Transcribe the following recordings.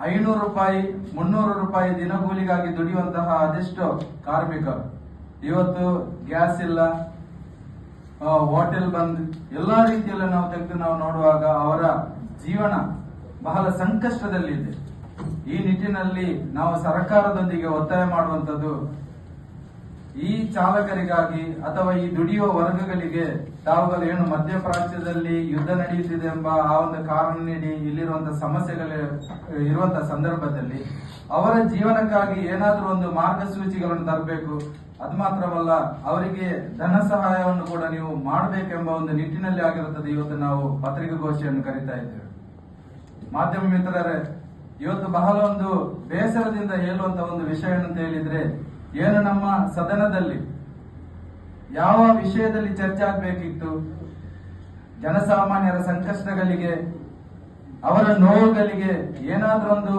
500 ರೂಪಾಯಿ 300 ರೂಪಾಯಿ ದಿನಗೂಲಿಗಾಗಿ ದುಡಿಯುವಂತಹ ಅದೆಷ್ಟೋ ಕಾರ್ಮಿಕರು ಇವತ್ತು ಗ್ಯಾಸ್ ಇಲ್ಲ, ಹೋಟೆಲ್ ಬಂದ್, ಎಲ್ಲಾ ರೀತಿಯಲ್ಲಿ ನಾವು ತೆಗೆದು ನಾವು ನೋಡುವಾಗ ಅವರ ಜೀವನ ಬಹಳ ಸಂಕಷ್ಟದಲ್ಲಿದೆ. ಈ ನಿಟ್ಟಿನಲ್ಲಿ ನಾವು ಸರ್ಕಾರದೊಂದಿಗೆ ಒತ್ತಾಯ ಮಾಡುವಂತದ್ದು, ಈ ಚಾಲಕರಿಗಾಗಿ ಅಥವಾ ಈ ದುಡಿಯುವ ವರ್ಗಗಳಿಗೆ ತಾವುಗಳು ಏನು ಮಧ್ಯಪ್ರಾಚ್ಯದಲ್ಲಿ ಯುದ್ಧ ನಡೆಯುತ್ತಿದೆ ಎಂಬ ಆ ಒಂದು ಕಾರಣ ನೀಡಿ ಇಲ್ಲಿರುವಂತಹ ಸಮಸ್ಯೆಗಳು ಇರುವಂತಹ ಸಂದರ್ಭದಲ್ಲಿ ಅವರ ಜೀವನಕ್ಕಾಗಿ ಏನಾದರೂ ಒಂದು ಮಾರ್ಗಸೂಚಿಗಳನ್ನು ತರಬೇಕು. ಅದು ಮಾತ್ರವಲ್ಲ, ಅವರಿಗೆ ಧನ ಸಹಾಯವನ್ನು ಕೂಡ ನೀವು ಮಾಡಬೇಕೆಂಬ ಒಂದು ನಿಟ್ಟಿನಲ್ಲಿ ಆಗಿರುತ್ತದೆ ಇವತ್ತು ನಾವು ಪತ್ರಿಕಾಗೋಷ್ಠಿಯನ್ನು ಕರೀತಾ ಇದ್ದೇವೆ. ಮಾಧ್ಯಮ ಮಿತ್ರರೇ, ಇವತ್ತು ಬಹಳ ಒಂದು ಬೇಸರದಿಂದ ಹೇಳುವಂತ ಒಂದು ವಿಷಯ ಅಂತ ಹೇಳಿದ್ರೆ, ಏನು ನಮ್ಮ ಸದನದಲ್ಲಿ ಯಾವ ವಿಷಯದಲ್ಲಿ ಚರ್ಚೆ ಆಗಬೇಕಿತ್ತು, ಜನಸಾಮಾನ್ಯರ ಸಂಕಷ್ಟಗಳಿಗೆ, ಅವರ ನೋವುಗಳಿಗೆ ಏನಾದ್ರೂ ಒಂದು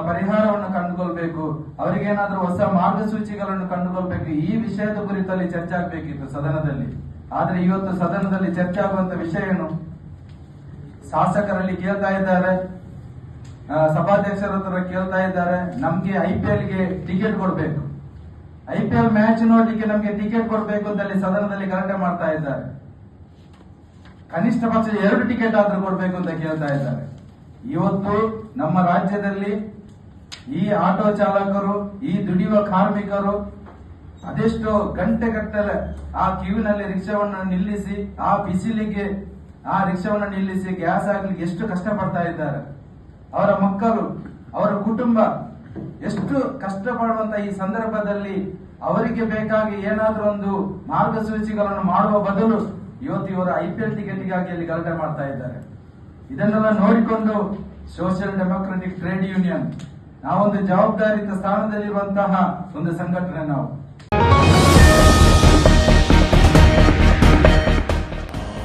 ಪರಿಹಾರವನ್ನು ಕಂಡುಕೊಳ್ಬೇಕು, ಅವರಿಗೆ ಏನಾದ್ರೂ ಹೊಸ ಮಾರ್ಗಸೂಚಿಗಳನ್ನು ಕಂಡುಕೊಳ್ಬೇಕು, ಈ ವಿಷಯದ ಕುರಿತಲ್ಲಿ ಚರ್ಚೆ ಆಗಬೇಕಿತ್ತು ಸದನದಲ್ಲಿ. ಆದ್ರೆ ಇವತ್ತು ಸದನದಲ್ಲಿ ಚರ್ಚೆ ಆಗುವಂತ ವಿಷಯ ಏನು? ಶಾಸಕರಲ್ಲಿ ಕೇಳ್ತಾ ಇದ್ದಾರೆ, ಸಭಾಧ್ಯಕ್ಷರ ಹತ್ರ ಕೇಳ್ತಾ ಇದ್ದಾರೆ, ನಮ್ಗೆ IPL-ಗೆ ಟಿಕೆಟ್ ಕೊಡ್ಬೇಕು, IPL ಮ್ಯಾಚ್ ನೋಡ್ಲಿಕ್ಕೆ ನಮ್ಗೆ ಟಿಕೆಟ್ ಕೊಡ್ಬೇಕು ಅಂತ ಸದನದಲ್ಲಿ ಗಲಾಟೆ ಮಾಡ್ತಾ ಇದ್ದಾರೆ. ಕನಿಷ್ಠ ಪಕ್ಷ 2 ಟಿಕೆಟ್ ಆದ್ರೂ ಕೊಡ್ಬೇಕು ಅಂತ ಕೇಳ್ತಾ ಇದ್ದಾರೆ. ಇವತ್ತು ನಮ್ಮ ರಾಜ್ಯದಲ್ಲಿ ಈ ಆಟೋ ಚಾಲಕರು, ಈ ದುಡಿಯುವ ಕಾರ್ಮಿಕರು ಅದೆಷ್ಟೋ ಗಂಟೆಗಟ್ಟಲೆ ಆ ಕ್ಯೂನಲ್ಲಿ ರಿಕ್ಷಾವನ್ನು ನಿಲ್ಲಿಸಿ, ಆ ಬಿಸಿಲಿಗೆ ಆ ರಿಕ್ಷಾವನ್ನು ನಿಲ್ಲಿಸಿ ಗ್ಯಾಸ್ ಆಗ್ಲಿಕ್ಕೆ ಎಷ್ಟು ಕಷ್ಟಪಡ್ತಾ ಇದ್ದಾರೆ. ಅವರ ಮಕ್ಕಳು, ಅವರ ಕುಟುಂಬ ಎಷ್ಟು ಕಷ್ಟಪಡುವಂತ ಈ ಸಂದರ್ಭದಲ್ಲಿ ಅವರಿಗೆ ಬೇಕಾಗಿ ಏನಾದ್ರೂ ಒಂದು ಮಾರ್ಗಸೂಚಿಗಳನ್ನು ಮಾಡುವ ಬದಲು ಇವತ್ತು ಇವರು IPL ಟಿಕೆಟ್ಗಾಗಿ ಅಲ್ಲಿ ಗಲಾಟೆ ಮಾಡ್ತಾ ಇದ್ದಾರೆ. ಇದನ್ನೆಲ್ಲ ನೋಡಿಕೊಂಡು ಸೋಷಿಯಲ್ ಡೆಮೊಕ್ರೆಟಿಕ್ ಟ್ರೇಡ್ ಯೂನಿಯನ್, ನಾವೊಂದು ಜವಾಬ್ದಾರಿತ ಸ್ಥಾನದಲ್ಲಿರುವಂತಹ ಒಂದು ಸಂಘಟನೆ ನಾವು